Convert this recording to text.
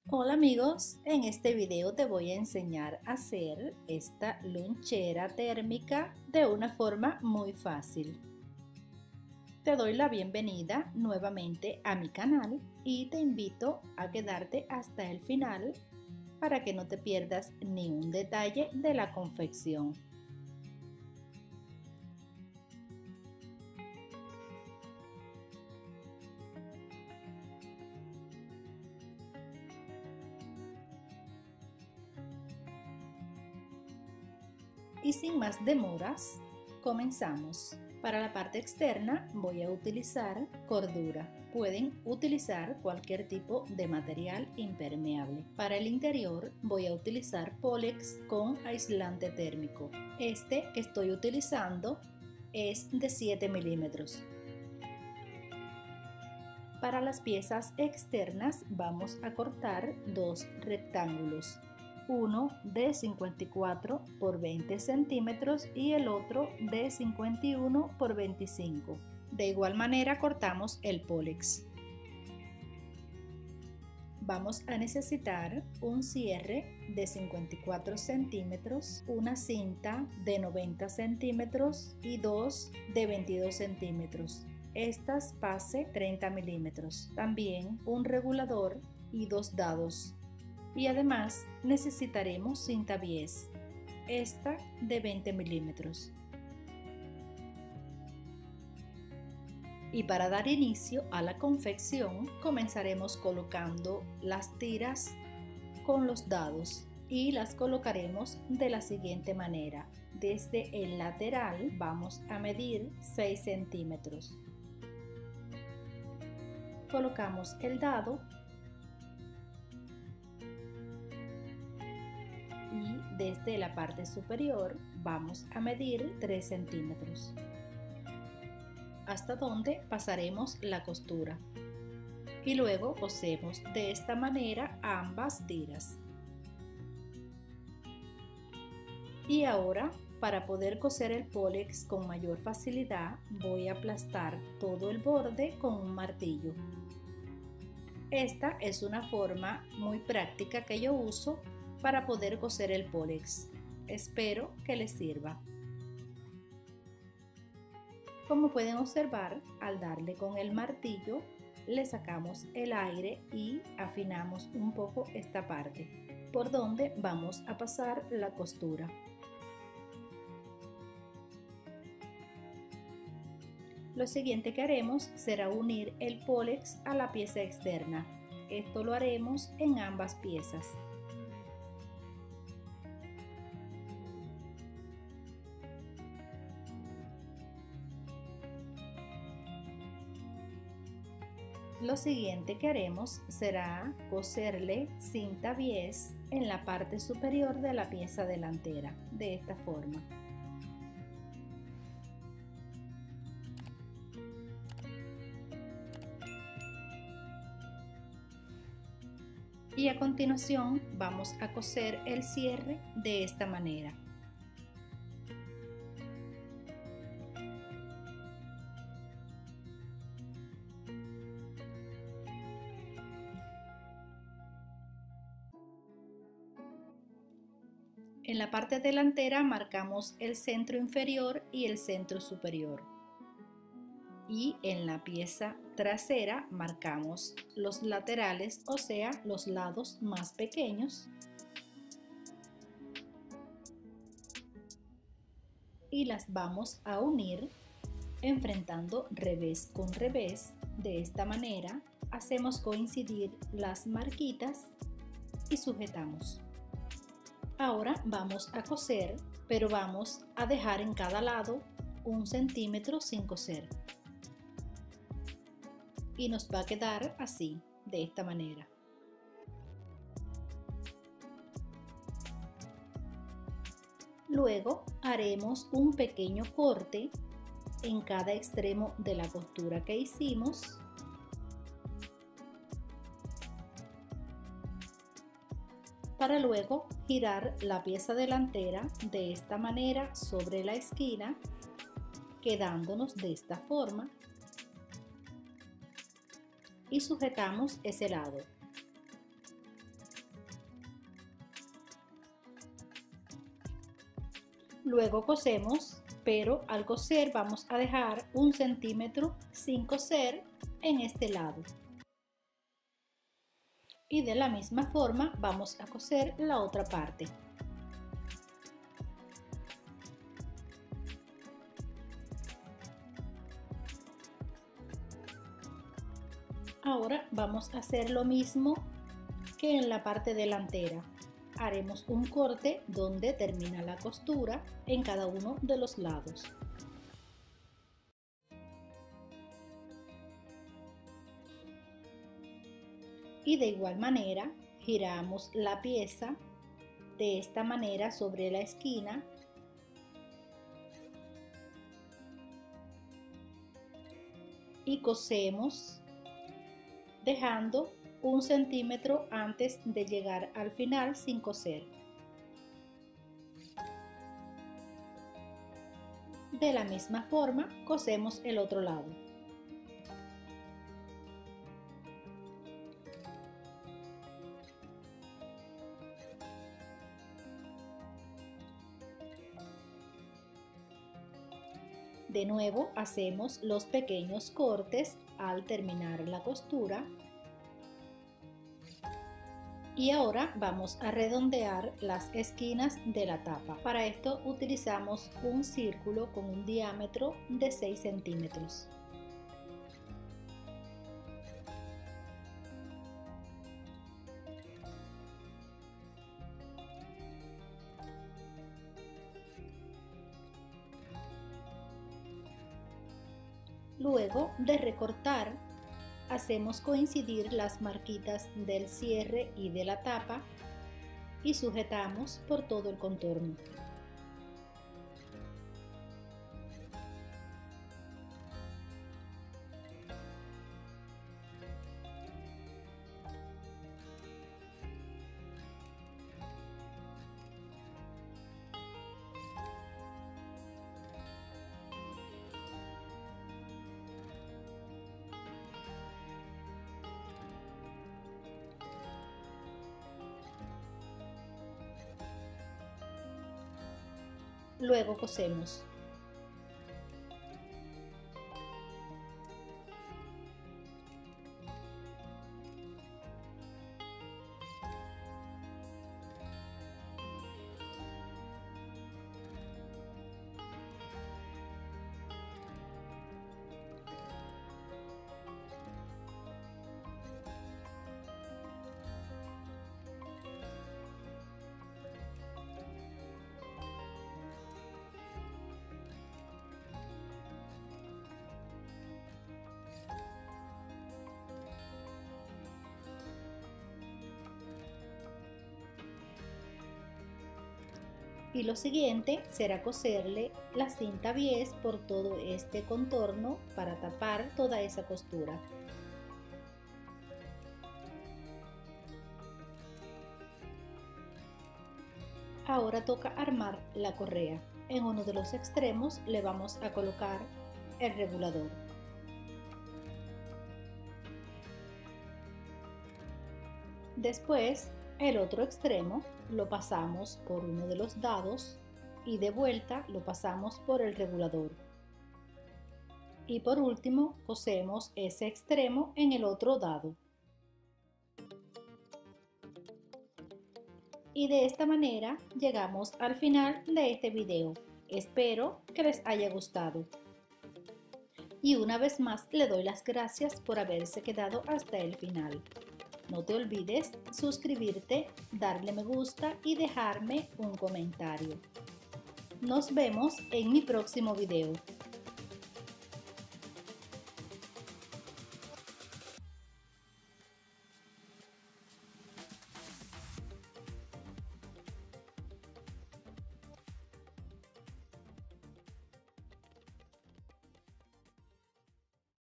Hola amigos, en este video te voy a enseñar a hacer esta lonchera térmica de una forma muy fácil. Te doy la bienvenida nuevamente a mi canal y te invito a quedarte hasta el final para que no te pierdas ni un detalle de la confección. Y sin más demoras, comenzamos. Para la parte externa voy a utilizar cordura. Pueden utilizar cualquier tipo de material impermeable. Para el interior voy a utilizar Polex con aislante térmico. Este que estoy utilizando es de 7 milímetros. Para las piezas externas vamos a cortar dos rectángulos. Uno de 54 por 20 centímetros y el otro de 51 por 25. De igual manera cortamos el Polex. Vamos a necesitar un cierre de 54 centímetros, una cinta de 90 centímetros y dos de 22 centímetros. Estas pase 30 milímetros. También un regulador y dos dados. Y además necesitaremos cinta bies, esta de 20 milímetros. Y para dar inicio a la confección comenzaremos colocando las tiras con los dados y las colocaremos de la siguiente manera. Desde el lateral vamos a medir 6 centímetros. Colocamos el dado y desde la parte superior vamos a medir 3 centímetros, hasta donde pasaremos la costura, y luego cosemos de esta manera ambas tiras. Y ahora, para poder coser el Polex con mayor facilidad, voy a aplastar todo el borde con un martillo. Esta es una forma muy práctica que yo uso para poder coser el Polex. Espero que les sirva. Como pueden observar, al darle con el martillo, le sacamos el aire y afinamos un poco esta parte, por donde vamos a pasar la costura. Lo siguiente que haremos será unir el Polex a la pieza externa. Esto lo haremos en ambas piezas. Lo siguiente que haremos será coserle cinta bies en la parte superior de la pieza delantera, de esta forma. Y a continuación vamos a coser el cierre de esta manera. En la parte delantera marcamos el centro inferior y el centro superior. Y en la pieza trasera marcamos los laterales, o sea, los lados más pequeños. Y las vamos a unir enfrentando revés con revés. De esta manera hacemos coincidir las marquitas y sujetamos. Ahora vamos a coser, pero vamos a dejar en cada lado 1 centímetro sin coser. Y nos va a quedar así, de esta manera. Luego haremos un pequeño corte en cada extremo de la costura que hicimos. Para luego girar la pieza delantera de esta manera sobre la esquina, quedándonos de esta forma, y sujetamos ese lado. Luego cosemos, pero al coser vamos a dejar 1 centímetro sin coser en este lado. Y de la misma forma vamos a coser la otra parte. Ahora vamos a hacer lo mismo que en la parte delantera. Haremos un corte donde termina la costura en cada uno de los lados. Y de igual manera giramos la pieza de esta manera sobre la esquina y cosemos dejando 1 centímetro antes de llegar al final sin coser. De la misma forma cosemos el otro lado. De nuevo hacemos los pequeños cortes al terminar la costura. Y ahora vamos a redondear las esquinas de la tapa. Para esto utilizamos un círculo con un diámetro de 6 centímetros. Luego de recortar, hacemos coincidir las marquitas del cierre y de la tapa y sujetamos por todo el contorno. Luego cosemos. Y lo siguiente será coserle la cinta bies por todo este contorno para tapar toda esa costura. Ahora toca armar la correa. En uno de los extremos le vamos a colocar el regulador. Después, el otro extremo lo pasamos por uno de los dados y de vuelta lo pasamos por el regulador. Y por último, cosemos ese extremo en el otro dado. Y de esta manera llegamos al final de este video. Espero que les haya gustado. Y una vez más le doy las gracias por haberse quedado hasta el final. No te olvides suscribirte, darle me gusta y dejarme un comentario. Nos vemos en mi próximo video.